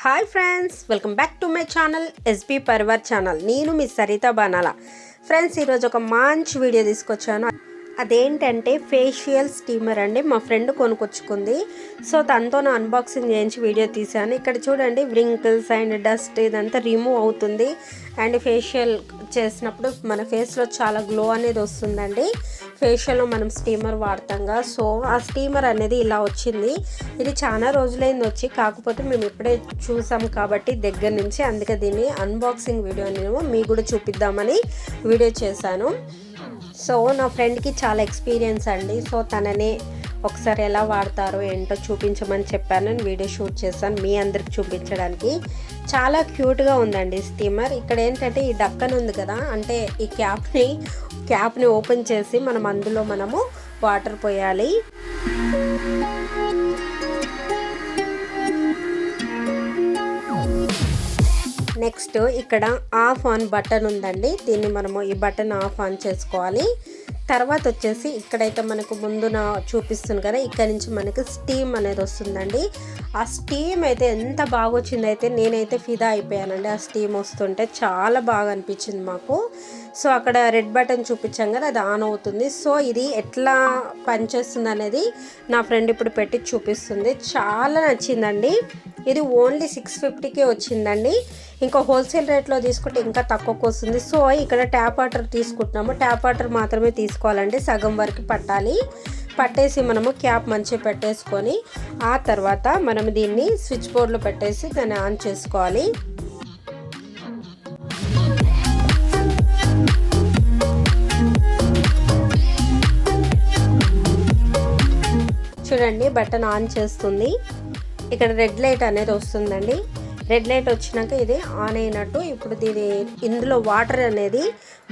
Hi friends, welcome back to my channel SB Parivar channel. నేను మీ Saritha బానాల. Friends, ఈరోజు ఒక మంచి వీడియో తీసుకొచ్చాను. అదేంటంటే ఫేషియల్ స్టీమర్ అండి. మా ఫ్రెండ్ కొనుక్కొచ్చుకుంది. సో తనతో నా అన్బాక్సింగ్ చేయించి వీడియో తీశాను. ఇక్కడ చూడండి, వ్రింకిల్స్ అండ్ డస్ట్ ఇదంతా రిమూవ్ అవుతుంది. అండ్ ఫేషియల్ చేసినప్పుడు మన ఫేస్లో చాలా గ్లో అనేది వస్తుందండి. ఫేషియల్లో మనం స్టీమర్ వాడతాంగా. సో ఆ స్టీమర్ అనేది ఇలా వచ్చింది. ఇది చాలా రోజులైంది వచ్చి, కాకపోతే మేము ఇప్పుడే చూసాం కాబట్టి దగ్గర నుంచి, అందుకే దీన్ని అన్బాక్సింగ్ వీడియో నేను మీకు కూడా చూపిద్దామని వీడియో చేశాను. సో నా ఫ్రెండ్కి చాలా ఎక్స్పీరియన్స్ అండి. సో తననే ఒకసారి ఎలా వాడతారో ఏంటో చూపించమని చెప్పాను. నేను వీడియో షూట్ చేశాను మీ అందరికి చూపించడానికి. చాలా క్యూట్గా ఉందండి స్టీమర్. ఇక్కడ ఏంటంటే ఈ డక్కన్ ఉంది కదా, అంటే ఈ క్యాప్ని ఓపెన్ చేసి మనం అందులో మనము వాటర్ పోయాలి. నెక్స్ట్ ఇక్కడ ఆఫ్ ఆన్ బటన్ ఉందండి. దీన్ని మనము ఈ బటన్ ఆఫ్ ఆన్ చేసుకోవాలి. తర్వాత వచ్చేసి ఇక్కడైతే మనకు ముందున చూపిస్తుంది కదా, ఇక్కడ నుంచి మనకి స్టీమ్ అనేది వస్తుందండి. ఆ స్టీమ్ అయితే ఎంత బాగా వచ్చిందైతే నేనైతే ఫిదా అయిపోయానండి. ఆ స్టీమ్ వస్తుంటే చాలా బాగా అనిపించింది మాకు. సో అక్కడ రెడ్ బటన్ చూపించాం కదా, అది ఆన్ అవుతుంది. సో ఇది ఎట్లా పనిచేస్తుంది అనేది నా ఫ్రెండ్ ఇప్పుడు పెట్టి చూపిస్తుంది. చాలా నచ్చిందండి. ఇది ఓన్లీ 650కే వచ్చిందండి. ఇంకా హోల్సేల్ రేట్లో తీసుకుంటే ఇంకా తక్కువకు వస్తుంది. సో ఇక్కడ ట్యాప్ వాటర్ తీసుకుంటున్నాము. ట్యాప్ వాటర్ మాత్రమే తీసుకోవాలండి, సగం వరకు పట్టేసి మనము క్యాప్ మంచిగా పెట్టేసుకొని ఆ తర్వాత మనం దీన్ని స్విచ్ బోర్డ్లో పెట్టేసి దాన్ని ఆన్ చేసుకోవాలి. చూడండి, బటన్ ఆన్ చేస్తుంది. ఇక్కడ రెడ్ లైట్ అనేది వస్తుందండి. రెడ్ లైట్ వచ్చినాక ఇది ఆన్ అయినట్టు. ఇప్పుడు ఇందులో వాటర్ అనేది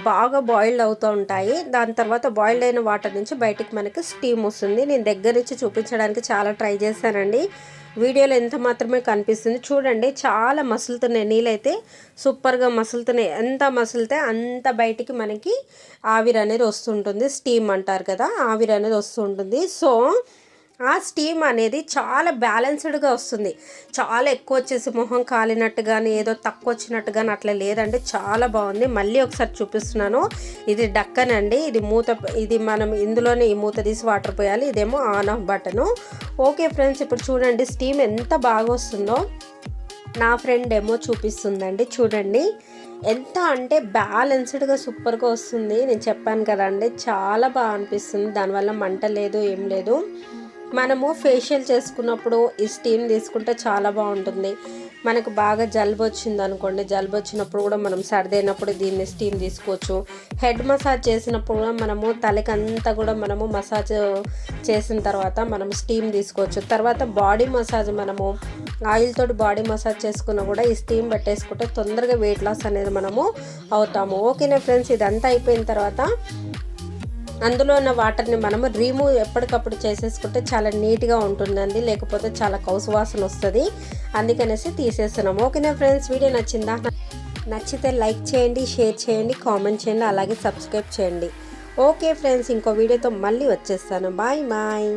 బాగా బాయిల్డ్ అవుతూ ఉంటాయి. దాని తర్వాత బాయిల్డ్ అయిన వాటర్ నుంచి బయటికి మనకి స్టీమ్ వస్తుంది. నేను దగ్గర నుంచి చూపించడానికి చాలా ట్రై చేశానండి. వీడియోలో ఎంత మాత్రమే కనిపిస్తుంది. చూడండి, చాలా మసులుతున్నాయి. నీళ్ళైతే సూపర్గా మసులుతున్నాయి. ఎంత మసులితే అంత బయటికి మనకి ఆవిరి అనేది వస్తుంటుంది. స్టీమ్ అంటారు కదా, ఆవిరి అనేది వస్తుంటుంది. సో ఆ స్టీమ్ అనేది చాలా బ్యాలెన్స్డ్గా వస్తుంది. చాలా ఎక్కువ వచ్చేసి మొహం కాలినట్టు కానీ ఏదో తక్కువ వచ్చినట్టు కానీ అట్లా లేదండి. చాలా బాగుంది. మళ్ళీ ఒకసారి చూపిస్తున్నాను. ఇది డక్కన్ అండి. ఇది మనం ఇందులోనే ఈ మూత తీసి వాటర్ పోయాలి. ఇదేమో on off button. Okay friends, ఇప్పుడు చూడండి స్టీమ్ ఎంత బాగా వస్తుందో. నా ఫ్రెండ్ ఏమో చూపిస్తుందండి. చూడండి ఎంత అంటే బ్యాలెన్స్డ్గా సూపర్గా వస్తుంది. నేను చెప్పాను కదండి, చాలా బాగా అనిపిస్తుంది. దానివల్ల మంట లేదు, ఏం లేదు. మనము ఫేషియల్ చేసుకున్నప్పుడు ఈ స్టీమ్ తీసుకుంటే చాలా బాగుంటుంది. మనకు బాగా జలుబు వచ్చింది అనుకోండి, జలుబు వచ్చినప్పుడు కూడా మనం సర్దైనప్పుడు దీన్ని స్టీమ్ తీసుకోవచ్చు. హెడ్ మసాజ్ చేసినప్పుడు కూడా మనము తలకి అంతా కూడా మనము మసాజ్ చేసిన తర్వాత మనం స్టీమ్ తీసుకోవచ్చు. తర్వాత బాడీ మసాజ్ మనము ఆయిల్ తోటి బాడీ మసాజ్ చేసుకున్నా కూడా ఈ స్టీమ్ పెట్టేసుకుంటే తొందరగా వెయిట్ లాస్ అనేది మనము అవుతాము. ఓకేనా ఫ్రెండ్స్, ఇదంతా అయిపోయిన తర్వాత అందులో ఉన్న వాటర్ని మనము రిమూవ్ ఎప్పటికప్పుడు చేసేసుకుంటే చాలా నీట్గా ఉంటుందండి. లేకపోతే చాలా కౌసు వాసన వస్తుంది. అందుకనేసి తీసేస్తున్నాము. ఓకేనా ఫ్రెండ్స్, వీడియో నచ్చిందా? నచ్చితే లైక్ చేయండి, షేర్ చేయండి, కామెంట్ చేయండి, అలాగే సబ్స్క్రైబ్ చేయండి. ఓకే ఫ్రెండ్స్, ఇంకో వీడియోతో మళ్ళీ వచ్చేస్తాను. Bye bye.